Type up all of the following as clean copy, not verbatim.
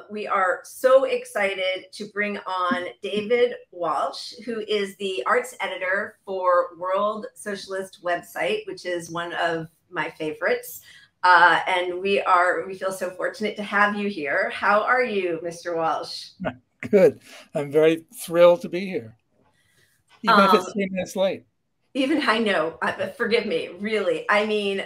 We are so excited to bring on David Walsh, who is the arts editor for World Socialist website, which is one of my favorites. And we feel so fortunate to have you here. How are you, Mr. Walsh? Good. I'm very thrilled to be here, even if it's 3 minutes late. Even I know, forgive me, really. I mean,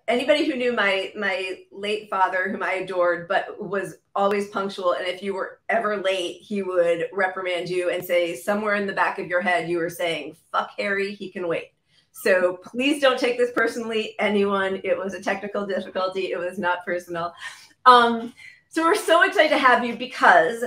anybody who knew my late father, whom I adored, but was always punctual, and if you were ever late, he would reprimand you and say, somewhere in the back of your head, you were saying, fuck Harry, he can wait. So please don't take this personally, anyone. It was a technical difficulty. It was not personal. So we're so excited to have you because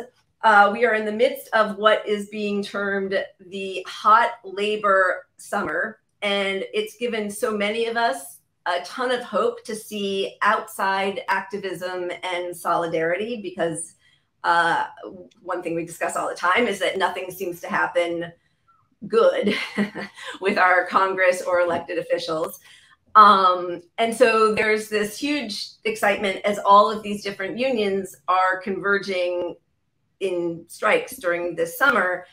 we are in the midst of what is being termed the hot labor summer, and it's given so many of us a ton of hope to see outside activism and solidarity, because one thing we discuss all the time is that nothing seems to happen good with our Congress or elected officials. And so there's this huge excitement as all of these different unions are converging in strikes during this summer.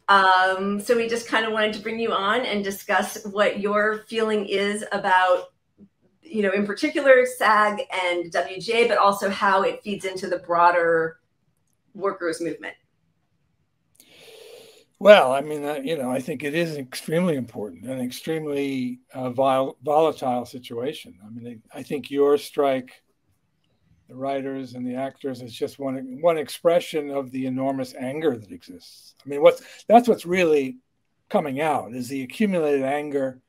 So we just kind of wanted to bring you on and discuss what your feeling is about, you know, in particular SAG and WGA, but also how it feeds into the broader workers' movement. Well, I mean, you know, I think it is extremely important and extremely volatile situation. I mean, I think your strike, the writers and the actors, is just one expression of the enormous anger that exists. I mean, that's what's really coming out is the accumulated anger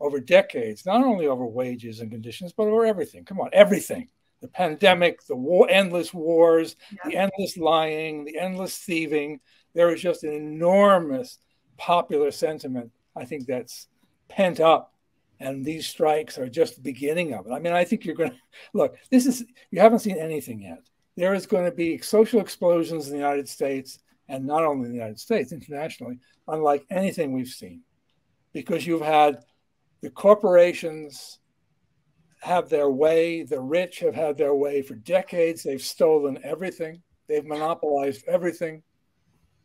over decades, not only over wages and conditions, but over everything. Come on, everything. The pandemic, the war, endless wars, the endless lying, the endless thieving. There is just an enormous popular sentiment, I think, that's pent up. And these strikes are just the beginning of it. I mean, I think you're going to look, you haven't seen anything yet. There is going to be social explosions in the United States, and not only in the United States, internationally, unlike anything we've seen, because you've had the corporations have their way. The rich have had their way for decades. They've stolen everything. They've monopolized everything.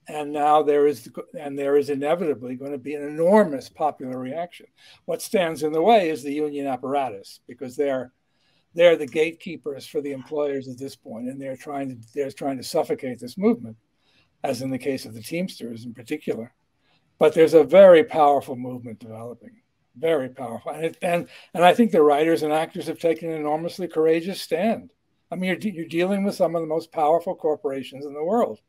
And now there is inevitably going to be an enormous popular reaction. What stands in the way is the union apparatus, because they're the gatekeepers for the employers at this point, and they're trying to suffocate this movement, as in the case of the Teamsters in particular. But there's a very powerful movement developing, very powerful, and I think the writers and actors have taken an enormously courageous stand. I mean, you're dealing with some of the most powerful corporations in the world,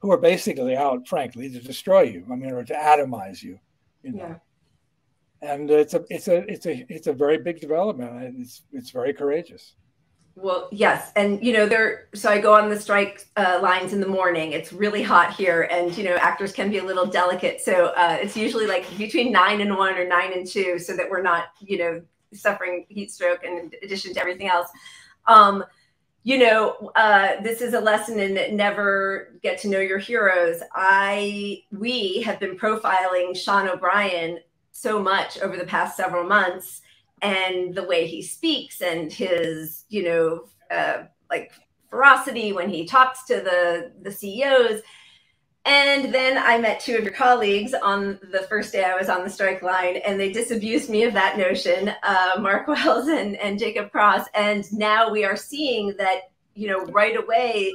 who are basically out, frankly, to destroy you. I mean, or to atomize you, you know. Yeah. And it's a very big development. It's very courageous. Well, yes, and you know, so I go on the strike lines in the morning. It's really hot here, and you know, actors can be a little delicate, so it's usually like between 9 and 1 or 9 and 2, so that we're not, you know, suffering heat stroke in addition to everything else. You know, this is a lesson in never get to know your heroes. We have been profiling Sean O'Brien so much over the past several months, and the way he speaks and his, you know, like ferocity when he talks to the CEOs. And then I met 2 of your colleagues on the first day I was on the strike line, and they disabused me of that notion, Mark Wells and Jacob Cross. And now we are seeing that, you know, right away,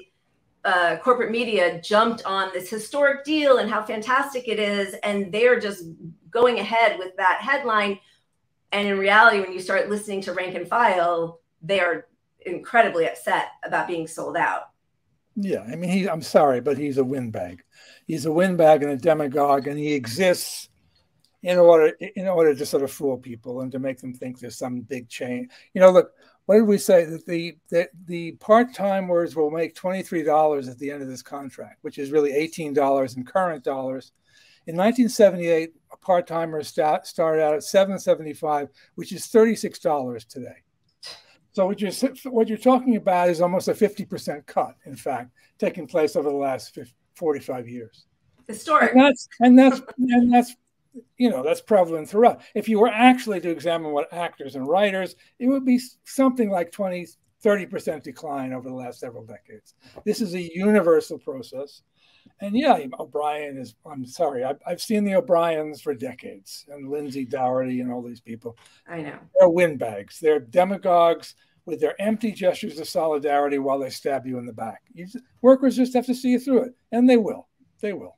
corporate media jumped on this historic deal and how fantastic it is. And they're just going ahead with that headline. And in reality, when you start listening to rank and file, they are incredibly upset about being sold out. Yeah, I mean, I'm sorry, but he's a windbag. He's a windbag and a demagogue, and he exists in order to sort of fool people and to make them think there's some big change. You know, look, what did we say? That the part-timers will make $23 at the end of this contract, which is really $18 in current dollars. In 1978, a part-timer started out at $7.75, which is $36 today. So what you're talking about is almost a 50% cut, in fact, taking place over the last 45 years. Historic. And that's you know, that's prevalent throughout. If you were actually to examine what actors and writers, it would be something like 20 30% decline over the last several decades. This is a universal process. And yeah, O'Brien is, I'm sorry, I've seen the O'Briens for decades, and Lindsay Dougherty and all these people. I know. They're windbags. They're demagogues with their empty gestures of solidarity while they stab you in the back. Workers just have to see you through it, and they will. They will.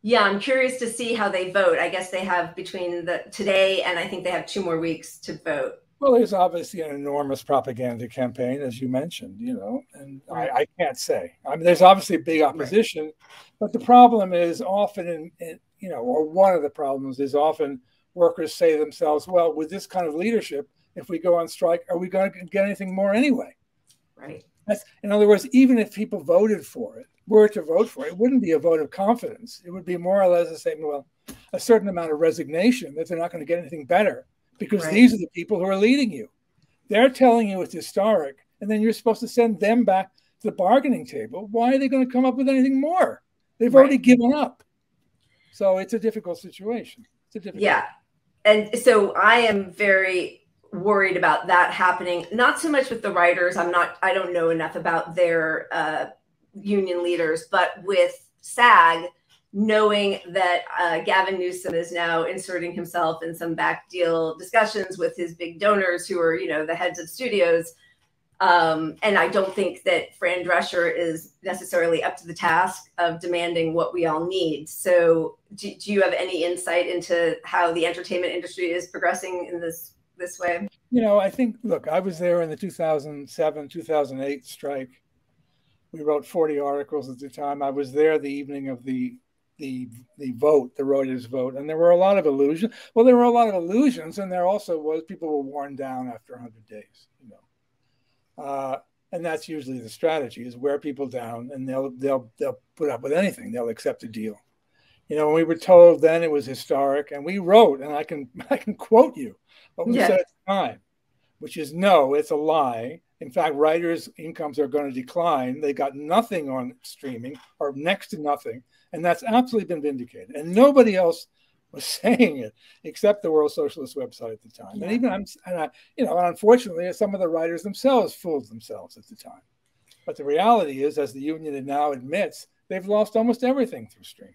Yeah, I'm curious to see how they vote. I guess they have between today and I think they have 2 more weeks to vote. Well, there's obviously an enormous propaganda campaign, as you mentioned, and right. I can't say. I mean, there's obviously a big opposition, right. But the problem is often, or one of the problems is often workers say to themselves, well, with this kind of leadership, if we go on strike, are we going to get anything more anyway? Right. In other words, even if people voted for it, were to vote for it, it wouldn't be a vote of confidence. It would be more or less a statement, well, a certain amount of resignation that they're not going to get anything better. Because right. These are the people who are leading you. They're telling you it's historic, and then you're supposed to send them back to the bargaining table. Why are they going to come up with anything more? They've right. already given up. So it's a difficult situation. Yeah. And so I am very worried about that happening. Not so much with the writers. I don't know enough about their union leaders, but with SAG, knowing that Gavin Newsom is now inserting himself in some back deal discussions with his big donors who are, the heads of studios. And I don't think that Fran Drescher is necessarily up to the task of demanding what we all need. So do you have any insight into how the entertainment industry is progressing in this way? I think, look, I was there in the 2007, 2008 strike. We wrote 40 articles at the time. I was there the evening of the vote, the Reuters vote, and there were a lot of illusions. Well, there were a lot of illusions, and there also was people were worn down after 100 days. And that's usually the strategy: is wear people down, and they'll put up with anything. They'll accept a deal. When we were told then it was historic, and we wrote, and I can quote you what we said at the time, which is no, it's a lie. In fact, writers' incomes are going to decline. They got nothing on streaming, or next to nothing. And that's absolutely been vindicated. And nobody else was saying it except the World Socialist website at the time. Yeah. And even unfortunately, some of the writers themselves fooled themselves at the time. But the reality is, as the union now admits, they've lost almost everything through streaming.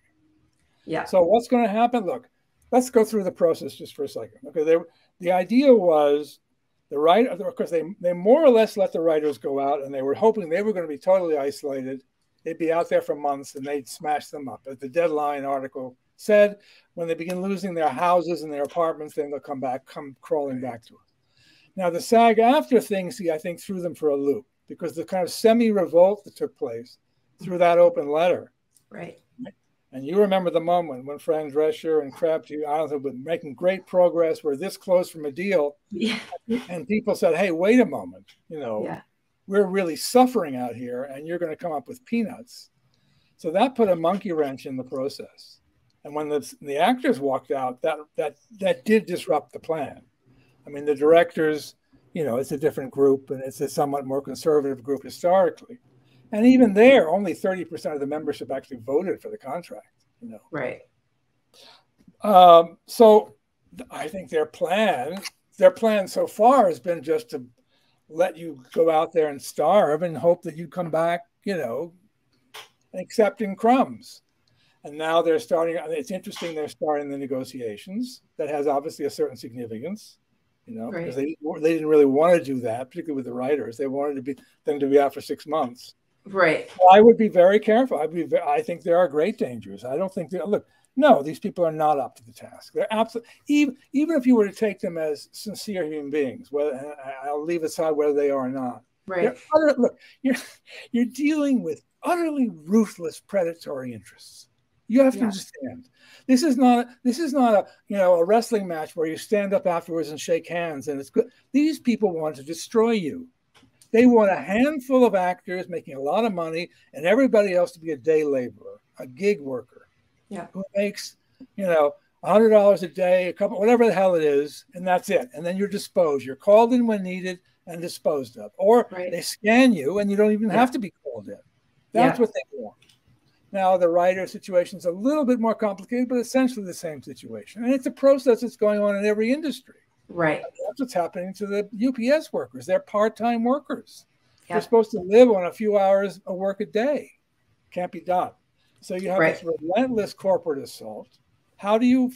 Yeah. So what's going to happen? Look, let's go through the process just for a second. Okay, the idea was the writer, of course, they more or less let the writers go out, and they were hoping they were going to be totally isolated. They'd be out there for months, and they'd smash them up. As the Deadline article said, when they begin losing their houses and their apartments, then they'll come crawling back to us. Now, the SAG-AFTRA thing, I think, threw them for a loop, because the kind of semi-revolt that took place through that open letter. Right. And you remember the moment when Fran Drescher and Crabtree Island were making great progress, were this close from a deal. Yeah. And people said, hey, wait a moment, we're really suffering out here, and you're going to come up with peanuts. So that put a monkey wrench in the process. And when the actors walked out, that did disrupt the plan. I mean, the directors, it's a different group, and it's a somewhat more conservative group historically. And even there, only 30% of the membership actually voted for the contract. Right. So I think their plan so far has been just to let you go out there and starve and hope that you come back, accepting crumbs. And now they're starting. It's interesting. They're starting the negotiations. That has obviously a certain significance, because they didn't really want to do that, particularly with the writers. They wanted them to be out for 6 months. Right. So I would be very careful. I think there are great dangers. I don't think these people are not up to the task. They're absolutely, even if you were to take them as sincere human beings, whether I'll leave aside whether they are or not. Right. You're dealing with utterly ruthless predatory interests. You have to understand. This is not a wrestling match where you stand up afterwards and shake hands and it's good. These people want to destroy you. They want a handful of actors making a lot of money and everybody else to be a day laborer, a gig worker, who makes, $100 a day, a couple, whatever the hell it is, and that's it. And then you're disposed. You're called in when needed and disposed of. Or they scan you and you don't even have to be called in. That's what they want. Now, the writer situation is a little bit more complicated, but essentially the same situation. And it's a process that's going on in every industry. Right. That's what's happening to the UPS workers. They're part-time workers. They're Yep. supposed to live on a few hours of work a day. Can't be done. So you have Right. this relentless corporate assault. How do you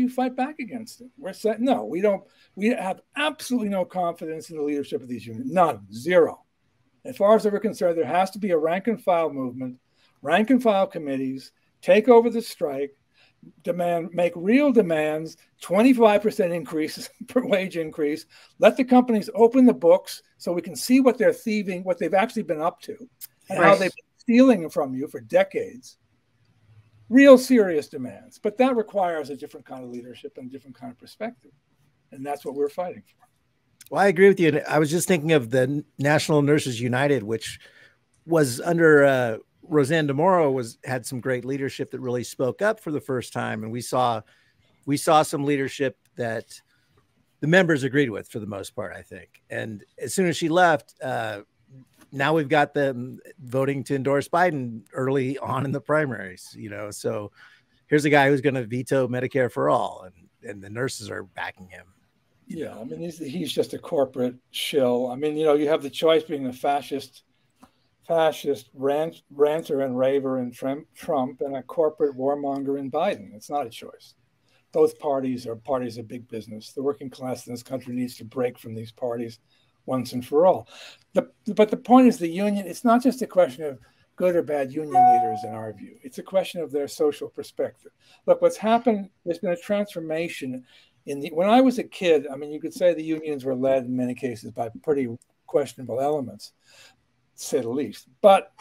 fight back against it? We're saying no, we don't. We have absolutely no confidence in the leadership of these unions. None, zero. As far as we're concerned, there has to be a rank and file movement, rank and file committees, take over the strike, make real demands, 25% increases per wage increase. Let the companies open the books so we can see what they're thieving, what they've actually been up to, and how they've been stealing from you for decades. Real serious demands. But that requires a different kind of leadership and a different kind of perspective. And that's what we're fighting for. Well, I agree with you. I was just thinking of the National Nurses United, which was under Roseanne DeMoro, had some great leadership that really spoke up for the first time. And we saw some leadership that the members agreed with for the most part, I think. And as soon as she left, now we've got them voting to endorse Biden early on in the primaries, so here's a guy who's going to veto Medicare for all, and the nurses are backing him. Yeah. I mean, he's just a corporate shill. I mean, you have the choice between a fascist ranter and raver in Trump and a corporate warmonger in Biden. It's not a choice. Both parties are parties of big business. The working class in this country needs to break from these parties once and for all. But the point is, the union, it's not just a question of good or bad union leaders in our view. It's a question of their social perspective. Look, what's happened, there's been a transformation when I was a kid. I mean, you could say the unions were led in many cases by pretty questionable elements, to say the least. But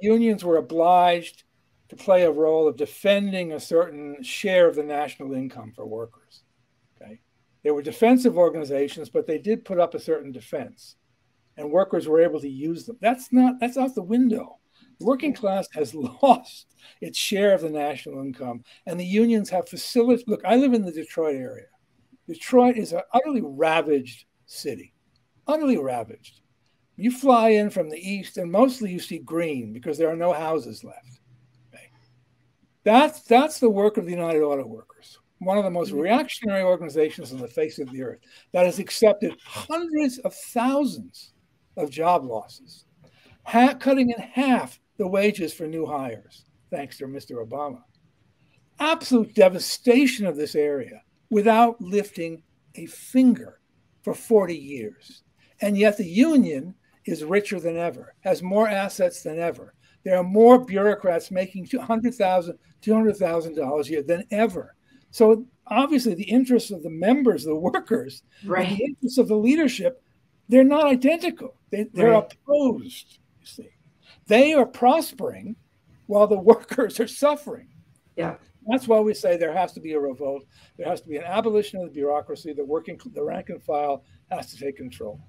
unions were obliged to play a role of defending a certain share of the national income for workers. Okay. They were defensive organizations, but they did put up a certain defense, and workers were able to use them. That's out the window. The working class has lost its share of the national income, and the unions have facilitated. Look, I live in the Detroit area. Detroit is an utterly ravaged city, utterly ravaged. You fly in from the east, and mostly you see green because there are no houses left. Okay. That's the work of the United Auto Workers, one of the most reactionary organizations on the face of the earth, that has accepted hundreds of thousands of job losses, cutting in half the wages for new hires, thanks to Mr. Obama. Absolute devastation of this area without lifting a finger for 40 years. And yet the union is richer than ever, has more assets than ever. There are more bureaucrats making $200,000 a year than ever. So obviously the interests of the members, the workers, and the interests of the leadership, they're not identical. They're opposed, you see. They are prospering while the workers are suffering. Yeah. That's why we say there has to be a revolt. There has to be an abolition of the bureaucracy. The rank and file has to take control.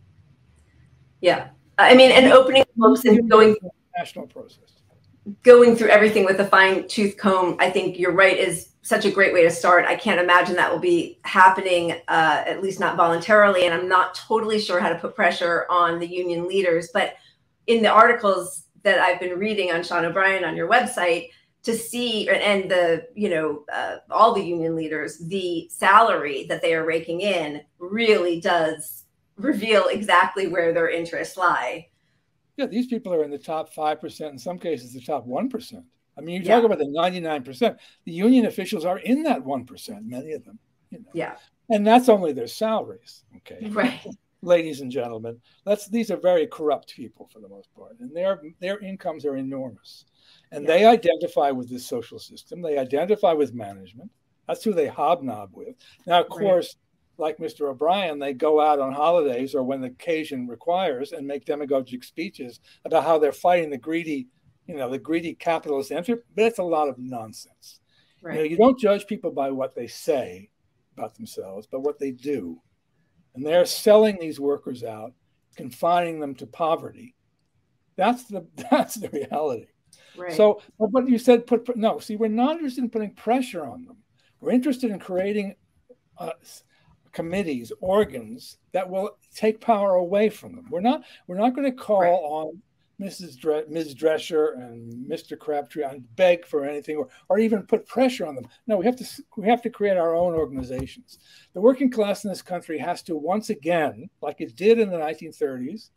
Yeah. I mean, and opening books and going through the national process. Going through everything with a fine-tooth comb, I think you're right, is such a great way to start. I can't imagine that will be happening, at least not voluntarily. And I'm not totally sure how to put pressure on the union leaders. But in the articles that I've been reading on Sean O'Brien on your website, to see, and the, all the union leaders, the salary that they are raking in really does reveal exactly where their interests lie. Yeah, these people are in the top 5%, in some cases the top 1%. I mean, you talk about the 99%. The union officials are in that 1%, many of them. Yeah. And that's only their salaries, okay? Right. Ladies and gentlemen, these are very corrupt people for the most part, and their incomes are enormous. And they identify with this social system. They identify with management. That's who they hobnob with. Now, of course, like Mr. O'Brien, they go out on holidays or when the occasion requires and make demagogic speeches about how they're fighting the greedy capitalist enterprise. But it's a lot of nonsense. Right. You don't judge people by what they say about themselves, but what they do. And they're selling these workers out, confining them to poverty. That's the reality. Right. So what you said, we're not interested in putting pressure on them. We're interested in creating committees, organs that will take power away from them. We're not going to call on Ms. Drescher and Mr. Crabtree and beg for anything or even put pressure on them. No, we have to create our own organizations. The working class in this country has to once again, like it did in the 1930s,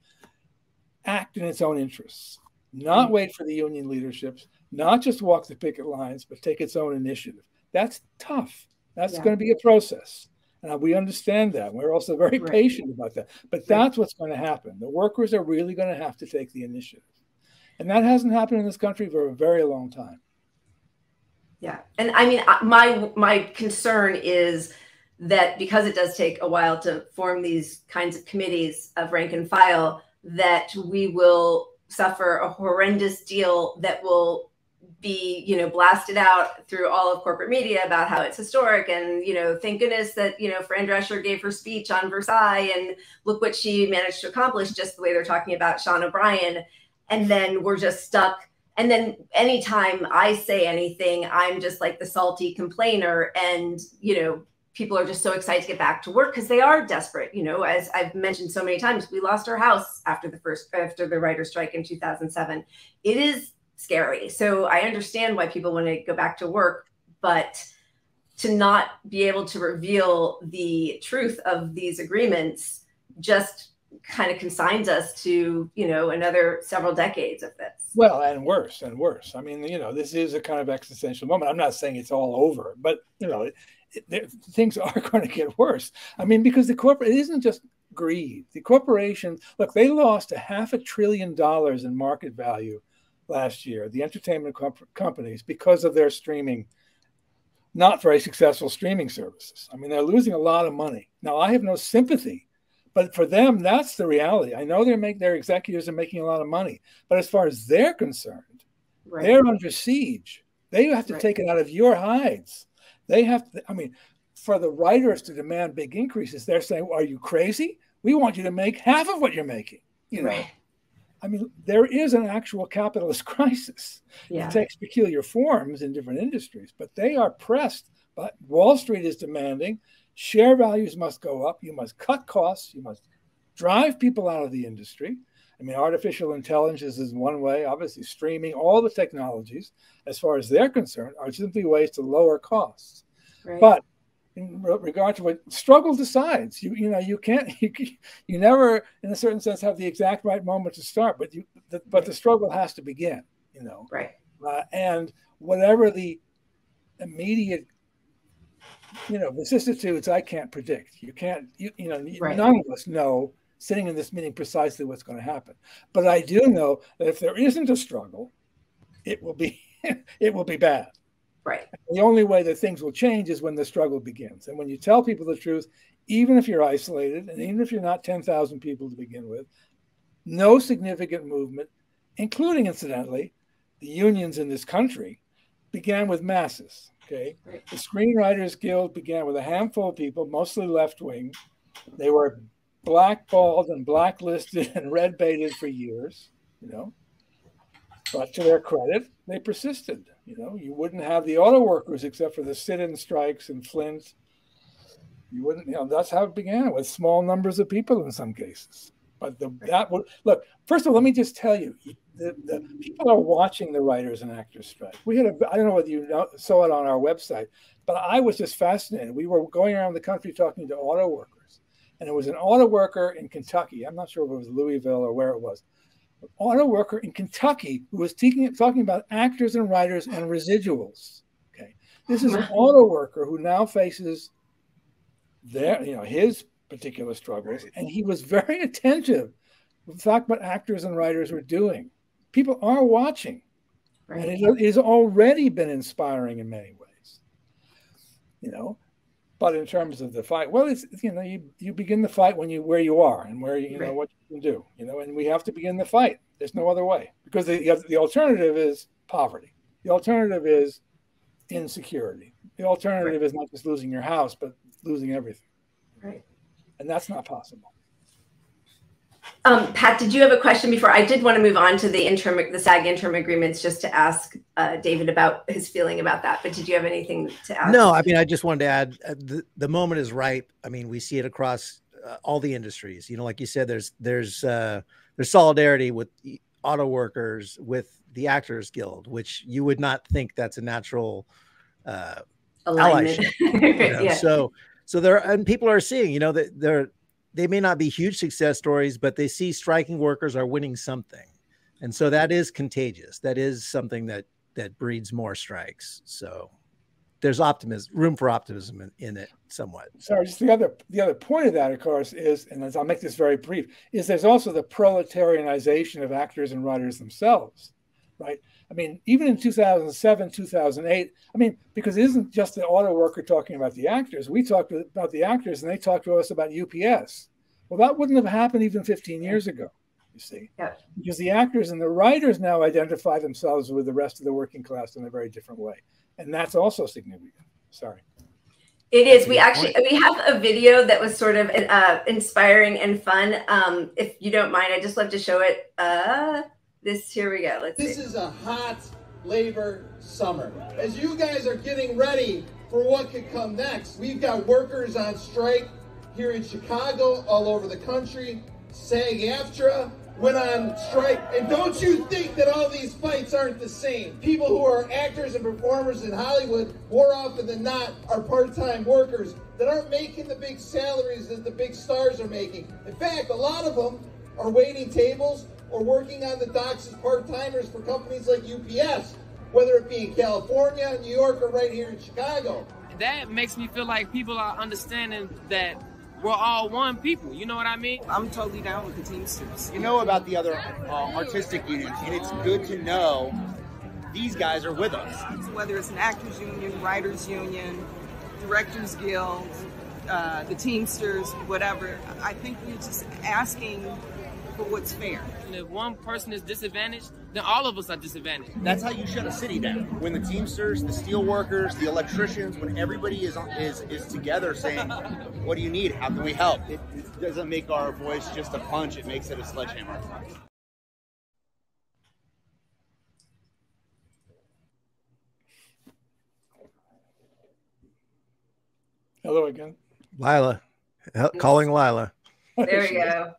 act in its own interests, not wait for the union leaderships, not just walk the picket lines, but take its own initiative. That's tough. That's going to be a process. And we understand that. We're also very patient about that. But that's what's going to happen. The workers are really going to have to take the initiative. And that hasn't happened in this country for a very long time. Yeah. And I mean, my concern is that because it does take a while to form these kinds of committees of rank and file, that we will suffer a horrendous deal that will be, blasted out through all of corporate media about how it's historic. And, thank goodness that, Fran Drescher gave her speech on Versailles and look what she managed to accomplish, just the way they're talking about Sean O'Brien. And then we're just stuck. And then anytime I say anything, I'm just like the salty complainer. And, people are just so excited to get back to work because they are desperate. As I've mentioned so many times, we lost our house after the writer's strike in 2007. It is scary. So I understand why people want to go back to work, but to not be able to reveal the truth of these agreements just kind of consigns us to, another several decades of this. Well, and worse and worse. I mean, this is a kind of existential moment. I'm not saying it's all over, but, things are going to get worse. I mean, because it isn't just greed. The corporations, look, they lost $500 billion in market value last year, the entertainment companies, because of their streaming, not very successful streaming services. I mean, they're losing a lot of money. Now, I have no sympathy, but for them, that's the reality. I know their executives are making a lot of money, but as far as they're concerned, they're under siege. They have to take it out of your hides. They have to, for the writers to demand big increases, they're saying, are you crazy? We want you to make half of what you're making, I mean, there is an actual capitalist crisis. It takes peculiar forms in different industries, but they are pressed. But Wall Street is demanding share values must go up. You must cut costs. You must drive people out of the industry. I mean, artificial intelligence is one way. Obviously, streaming, all the technologies, as far as they're concerned, are simply ways to lower costs. But in regard to what struggle decides, you never, in a certain sense, have the exact right moment to start, but the struggle has to begin, and whatever the immediate, vicissitudes, I can't predict. You can't, none of us know sitting in this meeting precisely what's going to happen. But I do know that if there isn't a struggle, it will be bad. The only way that things will change is when the struggle begins. And when you tell people the truth, even if you're isolated, and even if you're not 10,000 people to begin with, no significant movement, including, incidentally, the unions in this country, began with masses. The Screenwriters Guild began with a handful of people, mostly left-wing. They were blackballed and blacklisted and red-baited for years, But to their credit, they persisted. You wouldn't have the auto workers except for the sit-in strikes in Flint. You wouldn't, that's how it began, with small numbers of people in some cases. But look, first of all, let me just tell you, the people are watching the writers and actors strike. I don't know whether you saw it on our website, but I was just fascinated. We were going around the country talking to auto workers, and it was an auto worker in Kentucky. I'm not sure if it was Louisville or where it was. An auto worker in Kentucky who was talking about actors and writers and residuals. This is an auto worker who now faces his particular struggles, and he was very attentive to the fact what actors and writers were doing. People are watching, and it has already been inspiring in many ways. But in terms of the fight, well, it's you begin the fight where you are and where you know what you can do. And we have to begin the fight. There's no other way, because the alternative is poverty. The alternative is insecurity. The alternative is not just losing your house, but losing everything. And that's not possible. Pat, did you have a question before? I did want to move on to the SAG interim agreements, just to ask David about his feeling about that. But did you have anything to add? No, I just wanted to add the moment is ripe. We see it across all the industries. Like you said, there's solidarity with auto workers with the Actors Guild, which you would not think that's a natural alignment. Yeah. So there, and people are seeing, you know, that they may not be huge success stories, but they see striking workers are winning something. And so that is contagious. That is something that breeds more strikes. So there's room for optimism in it somewhat. Sorry, just the other point of that, of course, is, and I'll make this very brief, is there's also the proletarianization of actors and writers themselves, right? I mean, even in 2007, 2008, I mean, because it isn't just the auto worker talking about the actors. We talked about the actors and they talked to us about UPS. Well, that wouldn't have happened even 15 years ago, you see. Yeah. Because the actors and the writers now identify themselves with the rest of the working class in a very different way. And that's also significant. Sorry. It is. We have a video that was sort of inspiring and fun. If you don't mind, I'd just love to show it. Here we go. This is a hot labor summer. As you guys are getting ready for what could come next, we've got workers on strike here in Chicago, all over the country. SAG-AFTRA went on strike. And don't you think that all these fights aren't the same? People who are actors and performers in Hollywood, more often than not, are part-time workers that aren't making the big salaries that the big stars are making. In fact, a lot of them are waiting tables or working on the docks as part-timers for companies like UPS, whether it be in California, New York, or right here in Chicago. That makes me feel like people are understanding that we're all one people, you know what I mean? I'm totally down with the Teamsters. You know about the other artistic unions, and it's good to know these guys are with us. Whether it's an actors union, writers union, directors guild, the Teamsters, whatever, I think we're just asking for what's fair. And if one person is disadvantaged, then all of us are disadvantaged. That's how you shut a city down. When the Teamsters, the steel workers, the electricians, when everybody is together saying, what do you need? How can we help? It doesn't make our voice just a punch, it makes it a sledgehammer. Hello again. Lila. Calling Lila. There we go.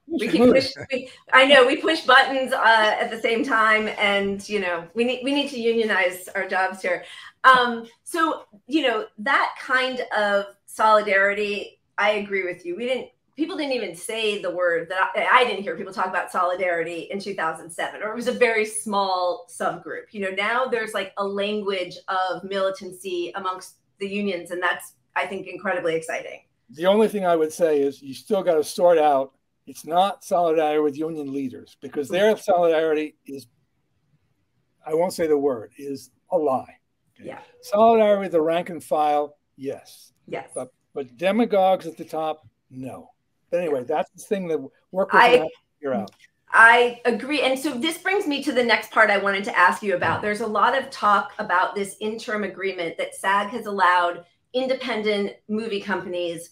I know we push buttons at the same time, and you know we need to unionize our jobs here. So you know that kind of solidarity. I agree with you. People didn't even say the word that I didn't hear people talk about solidarity in 2007, or it was a very small subgroup. You know, now there's like a language of militancy amongst the unions, and that's, I think, incredibly exciting. The only thing I would say is you still got to sort out, it's not solidarity with union leaders, because their solidarity is, I won't say the word, is a lie. Okay? Yeah. Solidarity with the rank and file, yes. Yes. But demagogues at the top, no. But anyway, that's the thing that workers have to figure out. I agree. And so this brings me to the next part I wanted to ask you about. There's a lot of talk about this interim agreement that SAG has allowed independent movie companies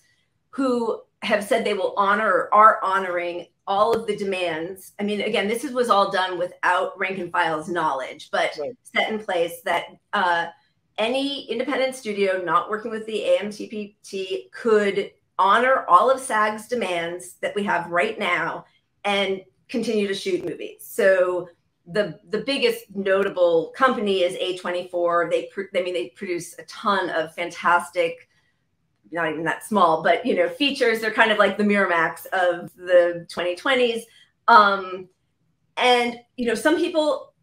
who have said they will honor or are honoring all of the demands. I mean, again, this was all done without rank and file's knowledge, but set in place that any independent studio not working with the AMTP could honor all of SAG's demands that we have right now and continue to shoot movies. So the biggest notable company is A24. They produce a ton of fantastic, not even that small, but, you know, features. They're kind of like the Miramax of the 2020s. And, you know, some people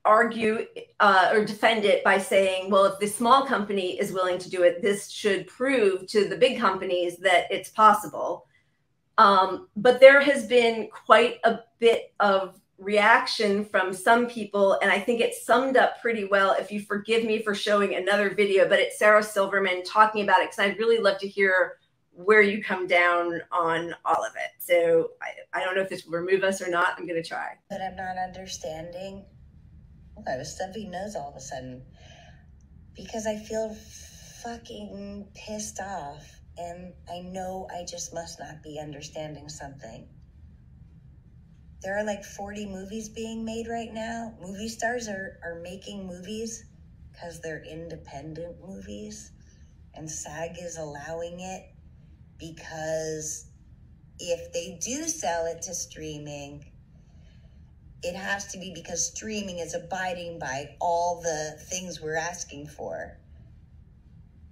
argue or defend it by saying, well, if this small company is willing to do it, this should prove to the big companies that it's possible. But there has been quite a bit of reaction from some people, and I think it's summed up pretty well, if you forgive me for showing another video, but it's Sarah Silverman talking about it, because I'd really love to hear where you come down on all of it. So I don't know if this will remove us or not. I'm going to try. But I'm not understanding why was stuffing nose all of a sudden, because I feel fucking pissed off, and I know I just must not be understanding something. There are like 40 movies being made right now. Movie stars are making movies because they're independent movies, and SAG is allowing it because if they do sell it to streaming, it has to be because streaming is abiding by all the things we're asking for.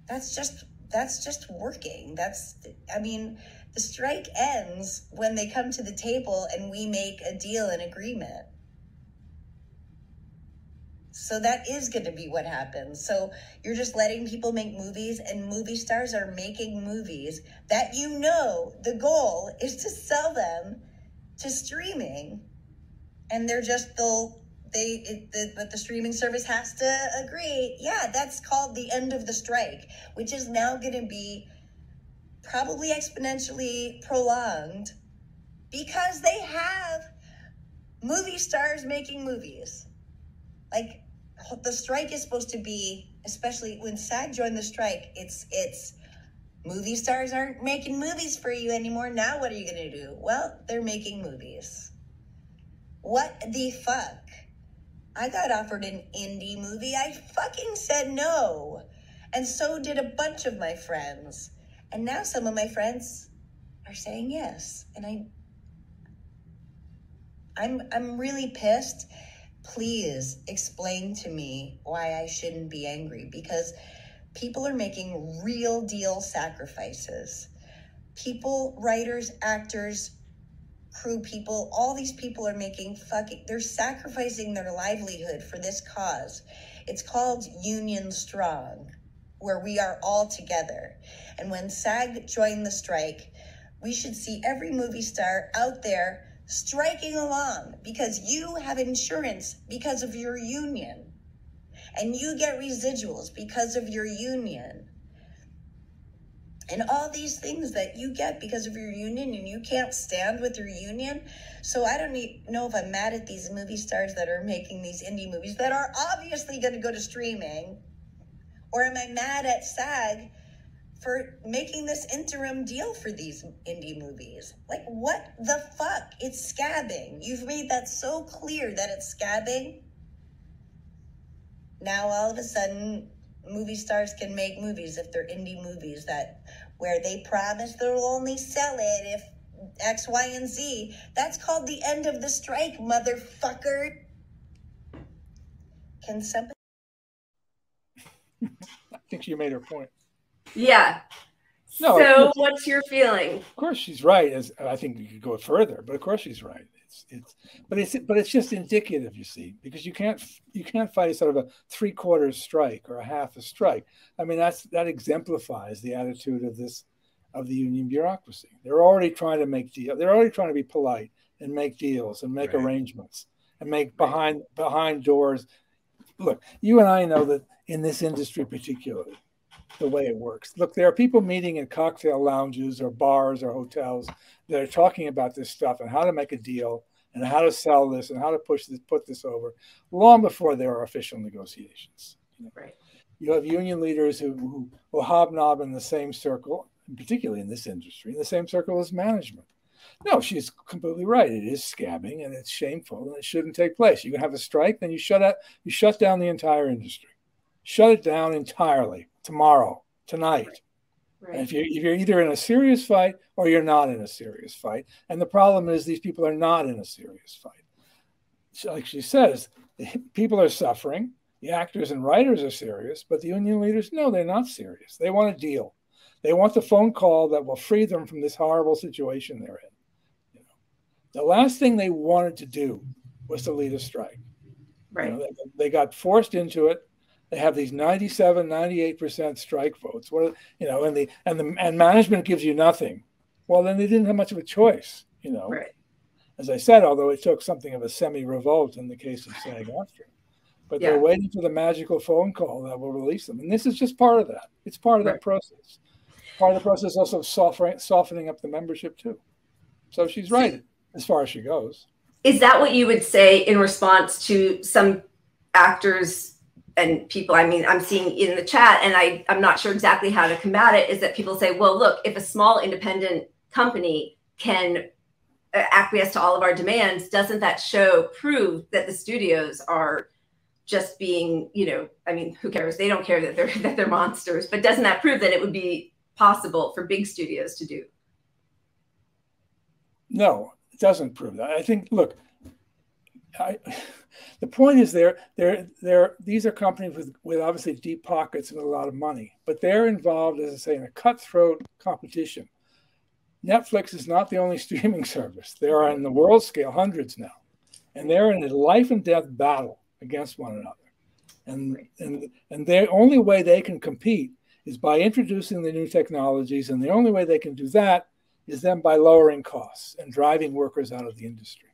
That's just working. I mean, the strike ends when they come to the table and we make a deal, an agreement. So that is going to be what happens. So you're just letting people make movies, and movie stars are making movies that, you know, the goal is to sell them to streaming. And they're just, but the streaming service has to agree. Yeah, that's called the end of the strike, which is now going to be probably exponentially prolonged because they have movie stars making movies. Like, the strike is supposed to be, especially when SAG joined the strike, it's movie stars aren't making movies for you anymore. Now what are you going to do? Well, they're making movies. What the fuck? I got offered an indie movie. I fucking said no. And so did a bunch of my friends. And now some of my friends are saying yes. And I'm really pissed. Please explain to me why I shouldn't be angry, because people are making real deal sacrifices. People, writers, actors, crew people, all these people are they're sacrificing their livelihood for this cause. It's called Union Strong, where we are all together. And when SAG joined the strike, we should see every movie star out there striking along, because you have insurance because of your union, and you get residuals because of your union, and all these things that you get because of your union, and you can't stand with your union. So I don't know if I'm mad at these movie stars that are making these indie movies that are obviously going to go to streaming, or am I mad at SAG for making this interim deal for these indie movies? Like, what the fuck? It's scabbing. You've made that so clear that it's scabbing. Now all of a sudden, movie stars can make movies if they're indie movies where they promise they'll only sell it if X, Y, and Z. That's called the end of the strike, motherfucker. Can somebody? I think she made her point. Yeah. No, so what's your feeling? Of course she's right. I think you could go further, but of course she's right. But it's just indicative, you see, because you can't fight a sort of a 3/4 strike or a half a strike. I mean, that exemplifies the attitude of the union bureaucracy. They're already trying to make deals. They're already trying to be polite and make deals and make arrangements and make behind doors. Look, you and I know that in this industry particularly, the way it works. Look, there are people meeting in cocktail lounges or bars or hotels that are talking about this stuff and how to make a deal and how to sell this and how to put this over long before there are official negotiations. Right. You have union leaders who hobnob in the same circle, particularly in this industry, in the same circle as management. No, she's completely right. It is scabbing and it's shameful and it shouldn't take place. You can have a strike, then you shut down the entire industry. Shut it down entirely tomorrow, tonight. Right. And if you're either in a serious fight or you're not in a serious fight. And the problem is these people are not in a serious fight. So like she says, people are suffering. The actors and writers are serious, but the union leaders, no, they're not serious. They want a deal. They want the phone call that will free them from this horrible situation they're in. The last thing they wanted to do was to lead a strike. Right. They got forced into it. They have these 97, 98% strike votes. And management gives you nothing. Well, then they didn't have much of a choice. Right. As I said, although it took something of a semi-revolt in the case of SAG-AFTRA, but they're waiting for the magical phone call that will release them. And this is just part of that. It's part of that process. Part of the process also softening up the membership too. So she's right as far as she goes. Is that what you would say in response to some actors and people, I mean, I'm seeing in the chat, and I'm not sure exactly how to combat it, is that people say, well, look, if a small independent company can acquiesce to all of our demands, doesn't that prove that the studios are just being, I mean, who cares? They don't care that they're monsters, but doesn't that prove that it would be possible for big studios to do? No, it doesn't prove that. I think, look, the point is these are companies with obviously deep pockets and a lot of money, but they're involved, as I say, in a cutthroat competition. Netflix is not the only streaming service. There are, in the world scale, hundreds now, and they're in a life and death battle against one another. And the only way they can compete is by introducing the new technologies, and the only way they can do that is then by lowering costs and driving workers out of the industry.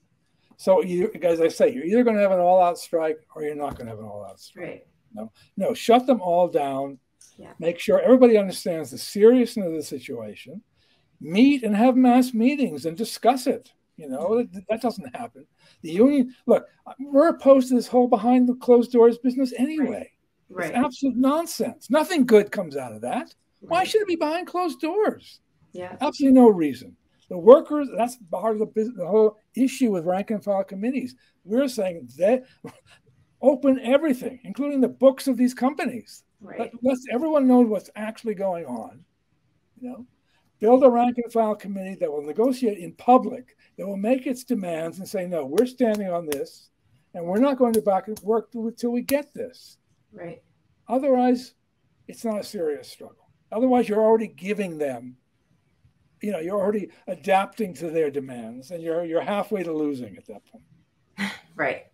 So, as I say, you're either going to have an all-out strike or you're not going to have an all-out strike. Right. No, shut them all down. Yeah. Make sure everybody understands the seriousness of the situation. Meet and have mass meetings and discuss it. That doesn't happen. The union, look, we're opposed to this whole behind the closed doors business anyway. Right. It's absolute nonsense. Nothing good comes out of that. Right. Why should it be behind closed doors? Yeah, absolutely no reason. The workers, that's part of the business, the whole issue with rank and file committees. We're saying that open everything, including the books of these companies. Right. Let everyone know what's actually going on. Build a rank and file committee that will negotiate in public, that will make its demands and say, no, we're standing on this, and we're not going to back and work until we get this. Right. Otherwise, it's not a serious struggle. Otherwise, you're already giving them, you're already adapting to their demands, and you're halfway to losing at that point. Right.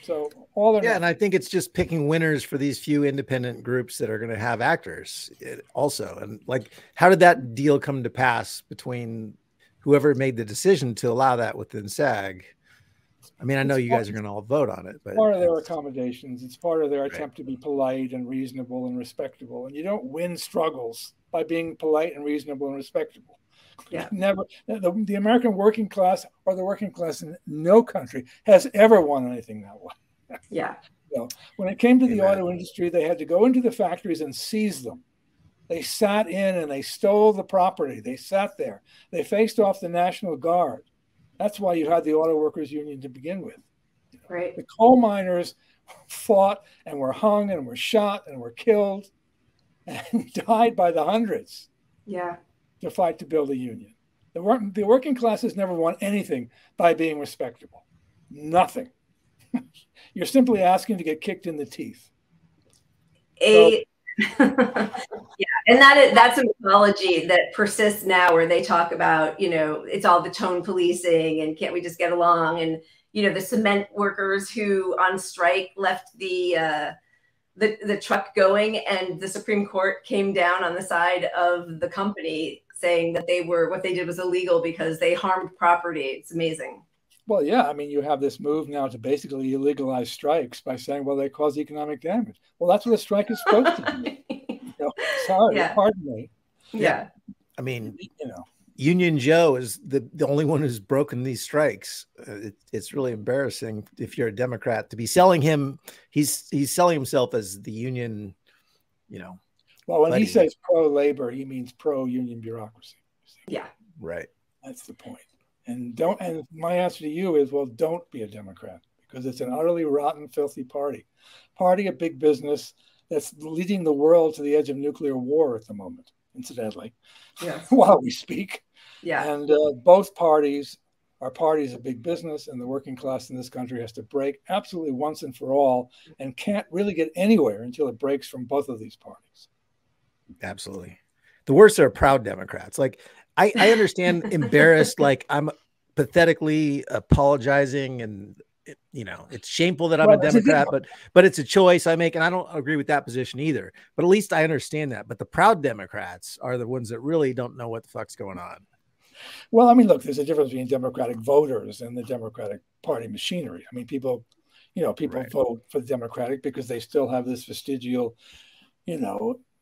So and I think it's just picking winners for these few independent groups that are going to have actors also. And like, how did that deal come to pass between whoever made the decision to allow that within SAG? I mean, I know you guys are going to all vote on it, but part of their accommodations. It's part of their attempt to be polite and reasonable and respectable. And you don't win struggles by being polite and reasonable and respectable. Yeah. Never. The American working class or the working class in no country has ever won anything that way. Yeah. When it came to the auto industry, they had to go into the factories and seize them. They sat in and they stole the property. They sat there. They faced off the National Guard. That's why you had the Auto Workers Union to begin with. Right. The coal miners fought and were hung and were shot and were killed and died by the hundreds. Yeah. To fight to build a union. The working classes never won anything by being respectable. Nothing. You're simply asking to get kicked in the teeth. Yeah, and that's a mythology that persists now, where they talk about, it's all the tone policing and can't we just get along? And, the cement workers who on strike left the truck going, and the Supreme Court came down on the side of the company saying that what they did was illegal because they harmed property. It's amazing. Well, yeah, I mean, you have this move now to basically illegalize strikes by saying, well, they cause economic damage. Well, that's what a strike is supposed to do. Sorry, pardon me. Yeah. I mean, Union Joe is the only one who's broken these strikes. It's really embarrassing if you're a Democrat to be selling him. He's selling himself as the union, Well, when he says pro-labor, he means pro-union bureaucracy. Yeah. Right. That's the point. And my answer to you is, well, don't be a Democrat, because it's an utterly rotten, filthy party of big business that's leading the world to the edge of nuclear war at the moment, incidentally, while we speak. Yeah. And both parties are parties of big business, and the working class in this country has to break absolutely once and for all, and can't really get anywhere until it breaks from both of these parties. Absolutely. The worst are proud Democrats. Like, I understand embarrassed, like I'm pathetically apologizing, and it's shameful that I'm a Democrat, but it's a choice I make, and I don't agree with that position either. But at least I understand that. But the proud Democrats are the ones that really don't know what the fuck's going on. Well, I mean, look, there's a difference between Democratic voters and the Democratic Party machinery. I mean, people vote for the Democratic because they still have this vestigial,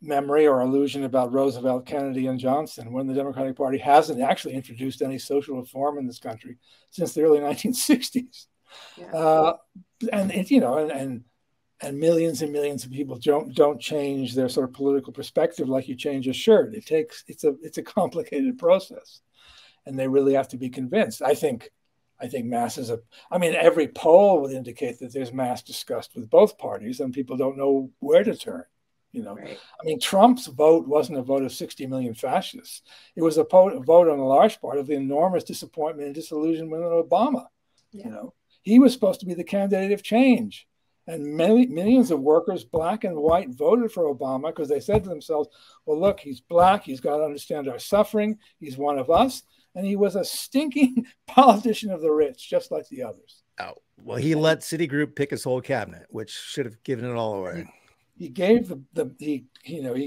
memory or illusion about Roosevelt, Kennedy, and Johnson, when the Democratic Party hasn't actually introduced any social reform in this country since the early 1960s. Yeah. And millions and millions of people don't change their sort of political perspective like you change a shirt. It's a complicated process, and they really have to be convinced. I think masses of, every poll would indicate that there's mass disgust with both parties, and people don't know where to turn. Right. Trump's vote wasn't a vote of 60 million fascists. It was a vote on a large part of the enormous disappointment and disillusionment of Obama. Yeah. He was supposed to be the candidate of change. And millions of workers, black and white, voted for Obama because they said to themselves, well, look, he's black. He's got to understand our suffering. He's one of us. And he was a stinking politician of the rich, just like the others. Oh, well, he let Citigroup pick his whole cabinet, which should have given it all away. He gave he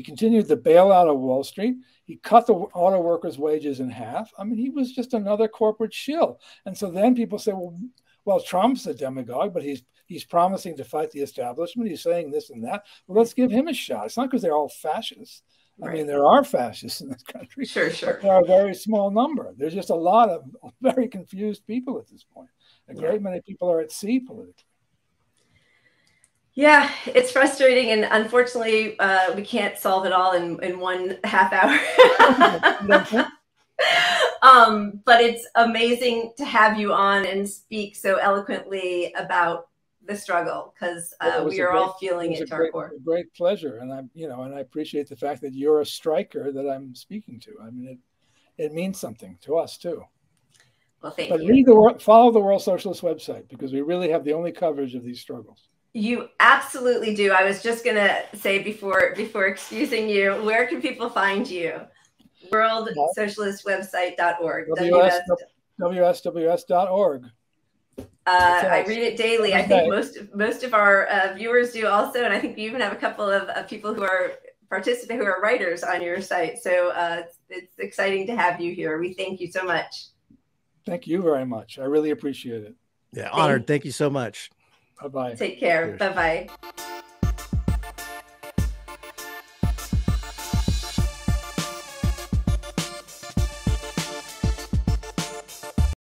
continued the bailout of Wall Street. He cut the auto workers' wages in half. I mean, he was just another corporate shill. And so then people say, well, Trump's a demagogue, but he's promising to fight the establishment. He's saying this and that. Well, let's give him a shot. It's not because they're all fascists. Right. I mean, there are fascists in this country. Sure. But there are a very small number. There's just a lot of very confused people at this point. A great many people are at sea politically. Yeah, it's frustrating, and unfortunately, we can't solve it all in 1.5 hour. But it's amazing to have you on and speak so eloquently about the struggle, because we are all feeling it to our core. A great pleasure, and I appreciate the fact that you're a striker that I'm speaking to. I mean, it means something to us too. Well, thank you. But follow the World Socialist website, because we really have the only coverage of these struggles. You absolutely do. I was just going to say before excusing you, where can people find you? WorldSocialistWebsite.org. WSWS.org. I read it daily. I think most of our viewers do also, and I think you even have a couple of people who are writers on your site. So it's exciting to have you here. We thank you so much. Thank you very much. I really appreciate it. Yeah, honored. Thank you so much. Bye-bye. Take care. Bye-bye.